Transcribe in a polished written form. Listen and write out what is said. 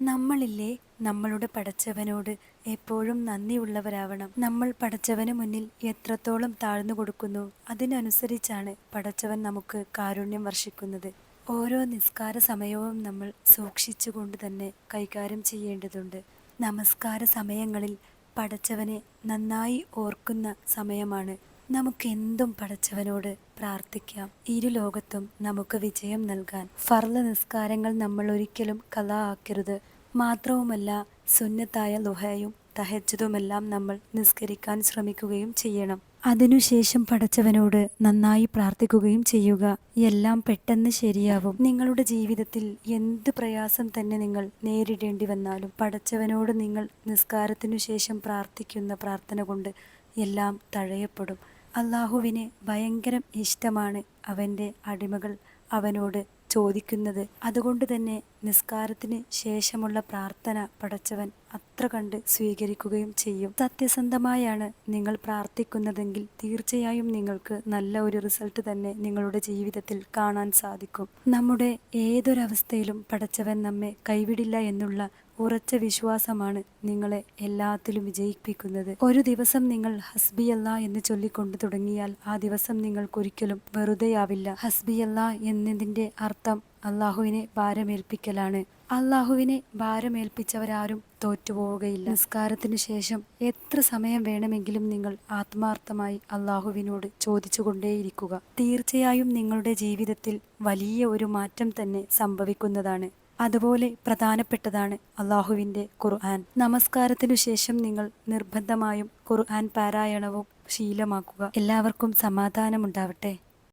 നമ്മളില്ലേ നമ്മളുടെ പടച്ചവനോട് എപ്പോഴും നന്ദിയുള്ളവരാവണം. നമ്മൾ പടച്ചവന് മുന്നിൽ എത്രത്തോളം താഴ്ന്നു കൊടുക്കുന്നു, അതിനനുസരിച്ചാണ് പടച്ചവൻ നമുക്ക് കാരുണ്യം വർഷിക്കുന്നത്. ഓരോ നിസ്കാര സമയവും നമ്മൾ സൂക്ഷിച്ചുകൊണ്ട് തന്നെ കൈകാര്യം ചെയ്യേണ്ടതുണ്ട്. നമസ്കാര സമയങ്ങളിൽ പടച്ചവനെ നന്നായി ഓർക്കുന്ന സമയമാണ്. നമുക്കെന്തും പടച്ചവനോട് പ്രാർത്ഥിക്കാം. ഇരു ലോകത്തും നമുക്ക് വിജയം നൽകാൻ ഫർള് നിസ്കാരങ്ങൾ നമ്മൾ ഒരിക്കലും ഖളാ ആക്കരുത്. മാത്രവുമല്ല, സുന്നത്തായ ളുഹയും തഹജ്ജുദുമെല്ലാം നമ്മൾ നിസ്കരിക്കാൻ ശ്രമിക്കുകയും ചെയ്യണം. അതിനുശേഷം പടച്ചവനോട് നന്നായി പ്രാർത്ഥിക്കുകയും ചെയ്യുക. എല്ലാം പെട്ടെന്ന് ശരിയാവും. നിങ്ങളുടെ ജീവിതത്തിൽ എന്ത് പ്രയാസം തന്നെ നിങ്ങൾ നേരിടേണ്ടി വന്നാലും പടച്ചവനോട് നിങ്ങൾ നിസ്കാരത്തിനു ശേഷം പ്രാർത്ഥിക്കുന്ന പ്രാർത്ഥന കൊണ്ട് എല്ലാം തഴയപ്പെടും. അള്ളാഹുവിന് ഭയങ്കരം ഇഷ്ടമാണ് അവൻ്റെ അടിമകൾ അവനോട് ചോദിക്കുന്നത്. അതുകൊണ്ട് തന്നെ നിസ്കാരത്തിന് ശേഷമുള്ള പ്രാർത്ഥന പടച്ചവൻ അത്ര കണ്ട് സ്വീകരിക്കുകയും ചെയ്യും. സത്യസന്ധമായാണ് നിങ്ങൾ പ്രാർത്ഥിക്കുന്നതെങ്കിൽ തീർച്ചയായും നിങ്ങൾക്ക് നല്ല ഒരു റിസൾട്ട് തന്നെ നിങ്ങളുടെ ജീവിതത്തിൽ കാണാൻ സാധിക്കും. നമ്മുടെ ഏതൊരവസ്ഥയിലും പടച്ചവൻ നമ്മെ കൈവിടില്ല എന്നുള്ള ഉറച്ച വിശ്വാസമാണ് നിങ്ങളെ എല്ലാത്തിലും വിജയിപ്പിക്കുന്നത്. ഒരു ദിവസം നിങ്ങൾ ഹസ്ബിയല്ലാ എന്ന് ചൊല്ലിക്കൊണ്ട് തുടങ്ങിയാൽ ആ ദിവസം നിങ്ങൾക്കൊരിക്കലും വെറുതെയാവില്ല. ഹസ്ബിയല്ലാ എന്നതിൻ്റെ അർത്ഥം അള്ളാഹുവിനെ ഭാരമേൽപ്പിക്കലാണ്. അള്ളാഹുവിനെ ഭാരമേൽപ്പിച്ചവരാരും തോറ്റുപോവുകയില്ല. നിസ്കാരത്തിനു ശേഷം എത്ര സമയം വേണമെങ്കിലും നിങ്ങൾ ആത്മാർത്ഥമായി അള്ളാഹുവിനോട് ചോദിച്ചുകൊണ്ടേയിരിക്കുക. തീർച്ചയായും നിങ്ങളുടെ ജീവിതത്തിൽ വലിയ ഒരു മാറ്റം തന്നെ സംഭവിക്കുന്നതാണ്. അതുപോലെ പ്രധാനപ്പെട്ടതാണ് അള്ളാഹുവിൻ്റെ ഖുർആൻ. നമസ്കാരത്തിനു ശേഷം നിങ്ങൾ നിർബന്ധമായും ഖുർആൻ പാരായണവും ശീലമാക്കുക. എല്ലാവർക്കും സമാധാനമുണ്ടാവട്ടെ.